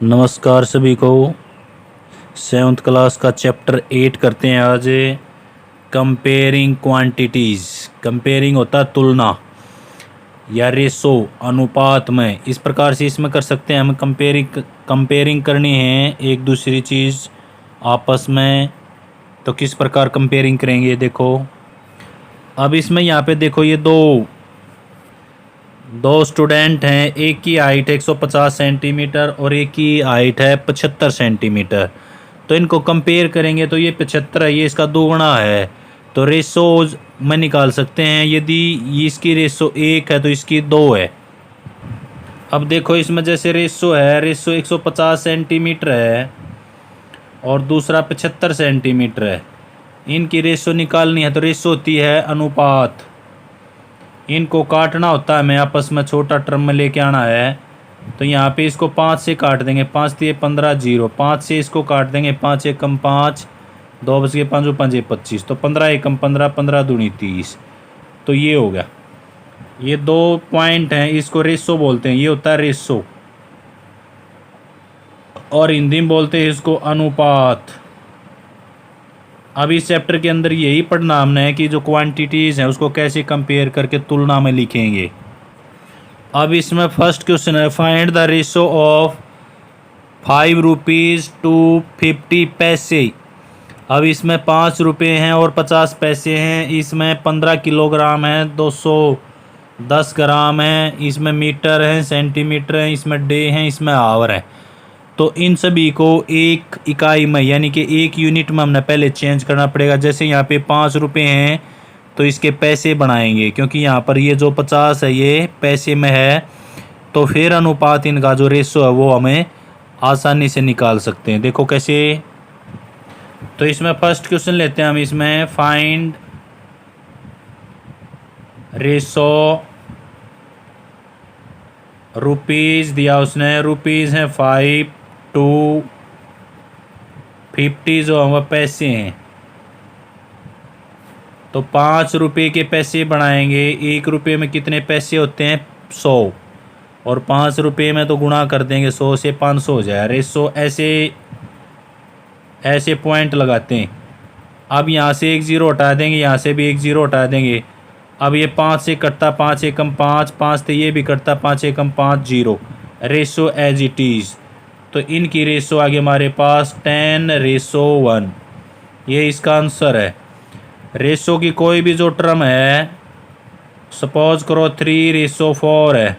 नमस्कार सभी को। सेवन्थ क्लास का चैप्टर 8 करते हैं आज। Comparing quantities. कंपेयरिंग होता है तुलना या रेशो, अनुपात में। इस प्रकार से इसमें कर सकते हैं हम। कंपेयरिंग करनी है एक दूसरी चीज़ आपस में, तो किस प्रकार कंपेयरिंग करेंगे देखो। अब इसमें यहाँ पे देखो, ये दो स्टूडेंट हैं। एक की हाइट है 150 सेंटीमीटर और एक की हाइट है 75 सेंटीमीटर। तो इनको कंपेयर करेंगे तो ये 75 है, ये इसका दोगुना है। तो रेशोज में निकाल सकते हैं। यदि इसकी रेशो 1 है तो इसकी 2 है। अब देखो इसमें जैसे रेशो 150 सेंटीमीटर है और दूसरा 75 सेंटीमीटर है। इनकी रेशो निकालनी है तो रेशो होती है अनुपात। इनको काटना होता है, हमें आपस में छोटा टर्म में लेके आना है। तो यहाँ पे इसको 5 से काट देंगे, 5 दिए 15 जीरो, 5 से इसको काट देंगे, 5 एकम 5, 2 बच गए 5 5 25, तो 15 एकम 15, 15 दूनी 30। तो ये हो गया। ये 2 पॉइंट हैं, इसको रेशो बोलते हैं। ये होता है रेशो और हिंदी में बोलते हैं इसको अनुपात। अब इस चैप्टर के अंदर यही पढ़ना हमने है कि जो क्वांटिटीज़ हैं उसको कैसे कंपेयर करके तुलना में लिखेंगे। अब इसमें फर्स्ट क्वेश्चन है, find the ratio of 5 rupees to 50 paise. अब इसमें 5 रुपये हैं और 50 पैसे हैं। इसमें 15 किलोग्राम है, 210 ग्राम है। इसमें मीटर है, सेंटीमीटर है, इसमें डे है, इसमें आवर है। तो इन सभी को एक इकाई में यानी कि एक यूनिट में हमने पहले चेंज करना पड़ेगा। जैसे यहाँ पे 5 रुपये हैं तो इसके पैसे बनाएंगे, क्योंकि यहाँ पर ये जो 50 है ये पैसे में है। तो फिर अनुपात इनका जो रेशो है वो हमें आसानी से निकाल सकते हैं। देखो कैसे। तो इसमें फर्स्ट क्वेश्चन लेते हैं हम। इसमें फाइंड रेशो रुपीज़ दिया उसने। रुपीज़ हैं 5 टू 50 जो हम पैसे हैं। तो 5 रुपये के पैसे बनाएंगे। 1 रुपये में कितने पैसे होते हैं? 100। और 5 रुपये में तो गुणा कर देंगे, 100 से 500 हो जाए। रेशो ऐसे पॉइंट लगाते हैं। अब यहाँ से एक ज़ीरो हटा देंगे, यहाँ से भी एक ज़ीरो हटा देंगे। अब ये 5 से कटता, 5 एकम 5, 5 से ये भी कटता, 5 एकम 5 zero. Ratio as it is. तो इनकी रेशो आगे हमारे पास 10:1। ये इसका आंसर है। रेशो की कोई भी जो टर्म है, सपोज करो 3:4 है,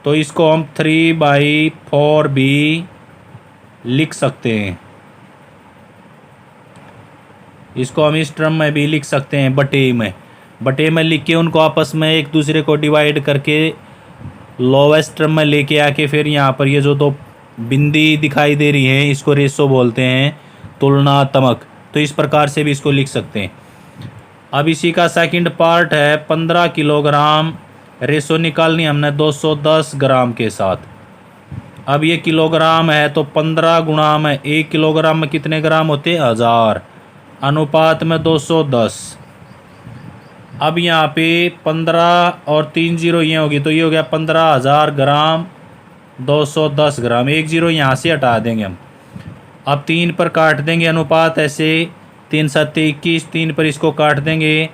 तो इसको हम 3/4 भी लिख सकते हैं। इसको हम इस टर्म में भी लिख सकते हैं, बटे में लिख के उनको आपस में एक दूसरे को डिवाइड करके लोवेस्ट टर्म में लेके आके फिर यहाँ पर ये जो 2 बिंदी दिखाई दे रही हैं इसको रेशो बोलते हैं, तुलनात्मक। तो इस प्रकार से भी इसको लिख सकते हैं। अब इसी का सेकंड पार्ट है 15 किलोग्राम। रेशो निकालनी हमने 210 ग्राम के साथ। अब ये किलोग्राम है तो 15 गुणा में 1 किलोग्राम में कितने ग्राम होते हैं? 1000। अनुपात में 210। अब यहाँ पे 15 और 3 जीरो ये होगी, तो ये हो गया 15,000 ग्राम, 210 ग्राम। 1 जीरो यहाँ से हटा देंगे हम। अब 3 पर काट देंगे अनुपात ऐसे, 3 7 21, 3 पर इसको काट देंगे,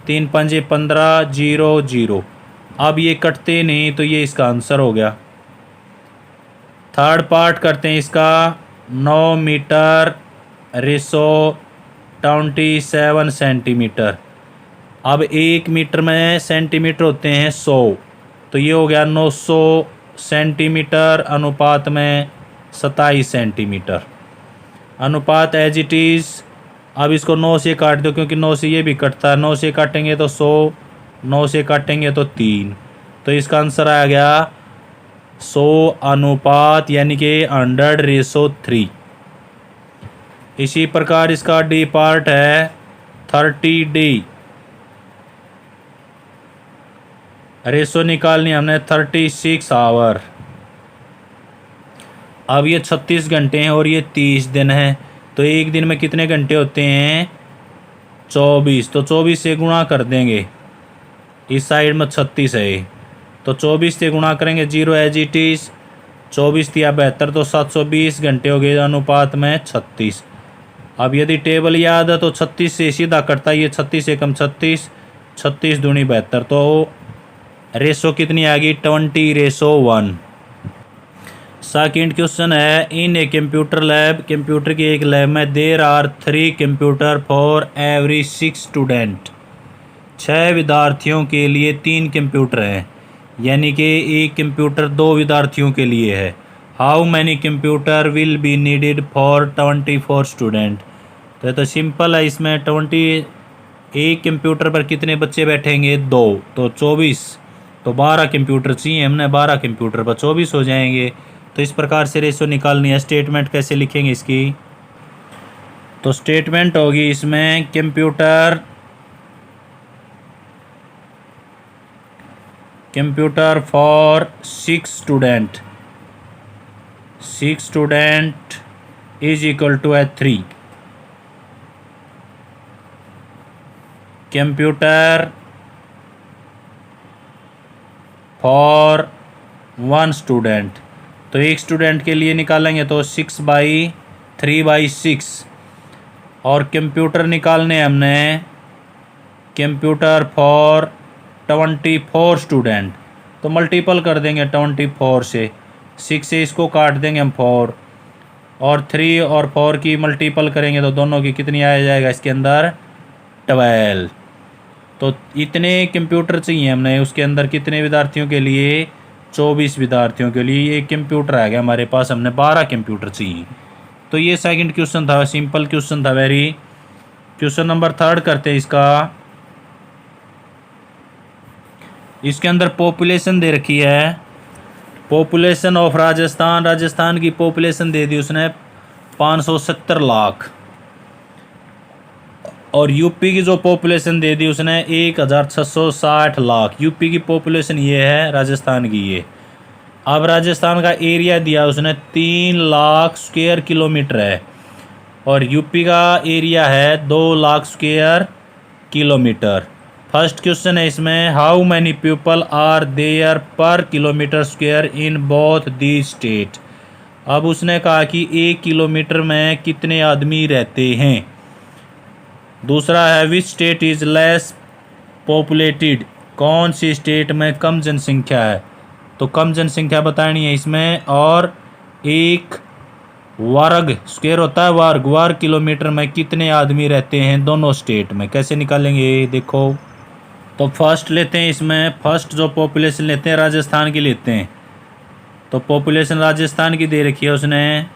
3 5 15, 0 0। अब ये कटते नहीं तो ये इसका आंसर हो गया। थर्ड पार्ट करते हैं इसका। 9 मीटर रेशो 27 सेंटीमीटर। अब 1 मीटर में सेंटीमीटर होते हैं 100, तो ये हो गया 900 सेंटीमीटर अनुपात में 27 सेंटीमीटर। अनुपात एज इट इज़। अब इसको 9 से काट दो, क्योंकि 9 से ये भी कटता है। 9 से काटेंगे तो 100, 9 से काटेंगे तो 3। तो इसका आंसर आ गया 100 अनुपात यानी कि 100:3। इसी प्रकार इसका डी पार्ट है 30D। रेशो निकालनी हमने 36 आवर। अब ये 36 घंटे हैं और ये 30 दिन हैं, तो एक दिन में कितने घंटे होते हैं? 24। तो 24 से गुणा कर देंगे। इस साइड में 36 है, तो 24 से गुणा करेंगे, 0 एज इट इज़। 24 दिया 72, तो 720 घंटे हो गए, अनुपात में 36। अब यदि टेबल याद है तो 36 से सीधा कटता है, ये 36 एकम 36, 36 दूनी 72, तो रेशो कितनी आ गई 20:1। सेकंड क्वेश्चन है, in a computer lab, computer की एक लैब में there are 3 computer for every 6 student, 6 विद्यार्थियों के लिए 3 कंप्यूटर हैं, यानी कि एक कंप्यूटर 2 विद्यार्थियों के लिए है। How many computer will be needed for 24 student. तो सिंपल है, इसमें 20 एक कंप्यूटर पर कितने बच्चे बैठेंगे 2, तो 24, तो 12 कंप्यूटर चाहिए हमने, 12 कंप्यूटर पर 24 हो जाएंगे। तो इस प्रकार से रेशो निकालनी है। स्टेटमेंट कैसे लिखेंगे इसकी, तो स्टेटमेंट होगी इसमें computer for 6 student, 6 student is equal to 3 computer for 1 student. तो एक स्टूडेंट के लिए निकालेंगे तो 6/3/6, और कंप्यूटर निकालने हमने कंप्यूटर फॉर 24 स्टूडेंट, तो मल्टीपल कर देंगे 24 से, 6 से इसको काट देंगे हम 4, और 3 और 4 की मल्टीपल करेंगे तो दोनों की कितनी आ जाएगा इसके अंदर 12। तो इतने कंप्यूटर चाहिए हमने, उसके अंदर कितने विद्यार्थियों के लिए 24 विद्यार्थियों के लिए एक कंप्यूटर आ गया हमारे पास, हमने 12 कंप्यूटर चाहिए। तो ये सेकंड क्वेश्चन था, सिंपल क्वेश्चन था वेरी। क्वेश्चन नंबर 3 करते हैं इसका। इसके अंदर पॉपुलेशन दे रखी है, पॉपुलेशन ऑफ राजस्थान, राजस्थान की पॉपुलेशन दे दी उसने 570 लाख, और यूपी की जो पॉपुलेशन दे दी उसने 1660 लाख। यूपी की पॉपुलेशन ये है, राजस्थान की ये। अब राजस्थान का एरिया दिया उसने 3 लाख स्क्वायर किलोमीटर है, और यूपी का एरिया है 2 lakh square kilometre. First question है इसमें, how many people are there per kilometre square in both the state. अब उसने कहा कि 1 किलोमीटर में कितने आदमी रहते हैं। दूसरा है, which state is less populated, कौन सी स्टेट में कम जनसंख्या है। तो कम जनसंख्या बतानी है इसमें, और 1 वर्ग स्क्वायर होता है वर्ग, वर्ग किलोमीटर में कितने आदमी रहते हैं दोनों स्टेट में। कैसे निकालेंगे देखो, तो फर्स्ट लेते हैं इसमें, फर्स्ट जो पॉपुलेशन लेते हैं राजस्थान की लेते हैं। तो पॉपुलेशन राजस्थान की दे रखी है उसने,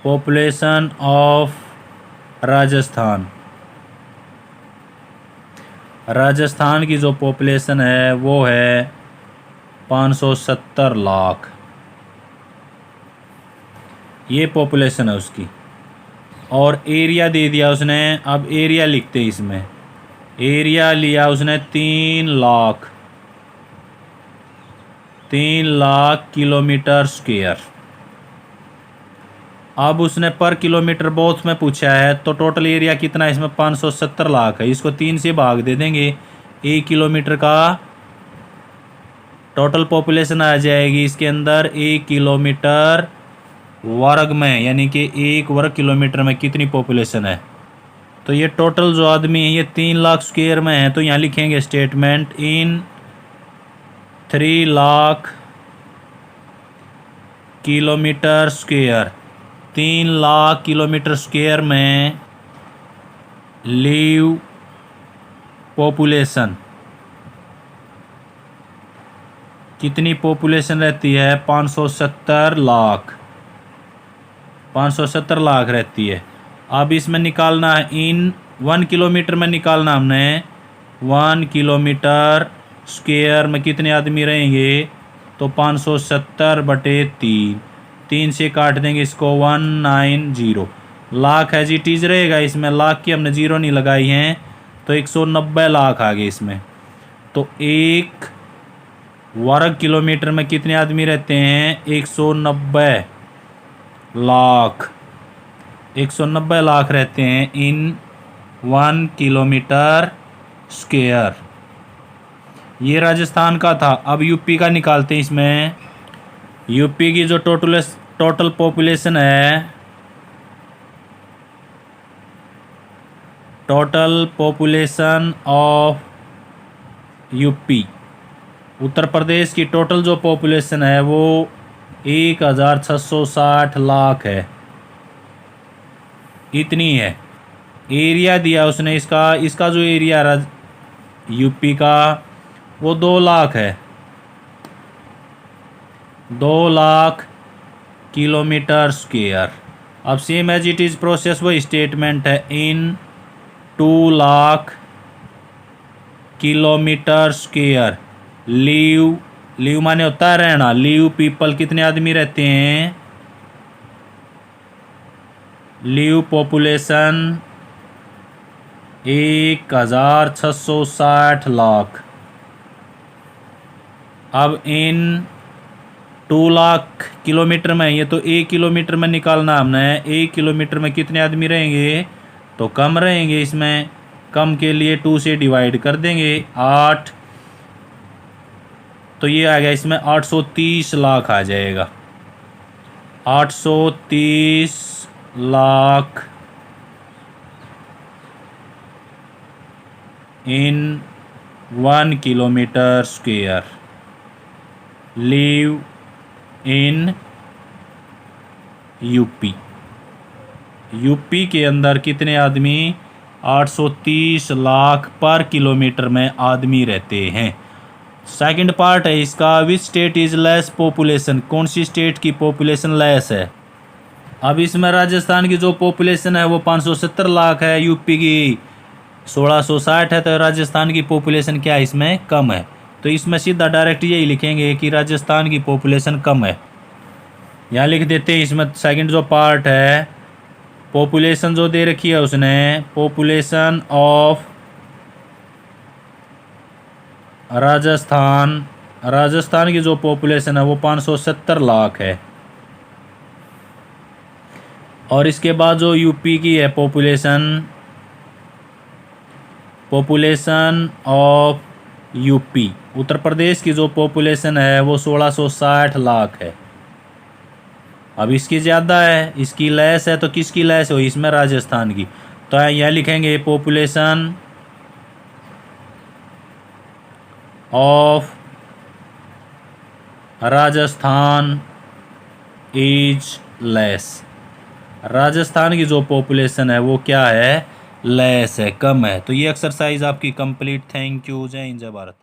पॉपुलेशन ऑफ राजस्थान, राजस्थान की जो पॉपुलेशन है वो है 570 लाख, ये पॉपुलेशन है उसकी। और एरिया दे दिया उसने, अब एरिया लिखते हैं इसमें, एरिया लिया उसने 3 लाख किलोमीटर स्क्वायर। अब उसने पर किलोमीटर बोथ में पूछा है, तो टोटल एरिया कितना है इसमें 570 लाख है, इसको 3 से भाग दे देंगे, 1 किलोमीटर का टोटल पॉपुलेशन आ जाएगी इसके अंदर 1 किलोमीटर वर्ग में, यानी कि 1 वर्ग किलोमीटर में कितनी पॉपुलेशन है। तो ये टोटल जो आदमी है ये 3 लाख स्क्वायर में है, तो यहाँ लिखेंगे स्टेटमेंट, इन 3 lakh kilometre square, 3 lakh kilometre square में लिव पॉपुलेशन, कितनी पॉपुलेशन रहती है 570 लाख, 570 लाख रहती है। अब इसमें निकालना है, इन 1 किलोमीटर में निकालना हमने, 1 किलोमीटर स्क्वायर में कितने आदमी रहेंगे, तो 570/3, 3 से काट देंगे इसको 190, लाख एज इट इज़ रहेगा इसमें, लाख की हमने जीरो नहीं लगाई हैं, तो 190 लाख आ गए इसमें। तो 1 वर्ग किलोमीटर में कितने आदमी रहते हैं 190 लाख, 190 लाख रहते हैं इन 1 किलोमीटर स्क्वायर। ये राजस्थान का था। अब यूपी का निकालते हैं। इसमें यूपी की जो टोटल पॉपुलेशन है, total population of UP, Uttar Pradesh की टोटल जो पॉपुलेशन है वो 1660 लाख है, इतनी है। एरिया दिया उसने इसका, इसका जो एरिया यूपी का वो 2 लाख है, 2 लाख किलोमीटर स्क्वायर। अब same as it is process वही स्टेटमेंट है, in 2 lakh kilometre square live माने होता है रहना, लिव पीपल कितने आदमी रहते हैं, लिव पॉपुलेशन 1660 लाख। अब इन 2 लाख किलोमीटर में, ये तो 1 किलोमीटर में निकालना हमने, 1 किलोमीटर में कितने आदमी रहेंगे, तो कम रहेंगे। इसमें कम के लिए 2 से डिवाइड कर देंगे, 8, तो ये आ गया इसमें 830 लाख आ जाएगा, 830 लाख इन 1 kilometre square live in UP. UP के अंदर कितने आदमी, 830 लाख पर किलोमीटर में आदमी रहते हैं। सेकंड पार्ट है इसका, which state is less population, कौन सी स्टेट की पॉपुलेशन लेस है। अब इसमें राजस्थान की जो पॉपुलेशन है वो 570 लाख है, यूपी की 1660 है, तो राजस्थान की पॉपुलेशन क्या है इसमें, कम है। तो इसमें सीधा डायरेक्ट यही लिखेंगे कि राजस्थान की पॉपुलेशन कम है। यहाँ लिख देते हैं। इसमें सेकंड जो पार्ट है, पॉपुलेशन जो दे रखी है उसने, पॉपुलेशन ऑफ राजस्थान, राजस्थान की जो पॉपुलेशन है वो 570 लाख है। और इसके बाद जो यूपी की है population, population of UP, Uttar Pradesh की जो पॉपुलेशन है वो 1660 लाख है। अब इसकी ज़्यादा है, इसकी लेस है, तो किसकी लेस हो, इसमें राजस्थान की। तो यह लिखेंगे population of Rajasthan is less, Rajasthan की जो पॉपुलेशन है वो क्या है, लेस है, कम है। तो ये एक्सरसाइज आपकी कंप्लीट। Thank you. जय हिंद, जय भारत।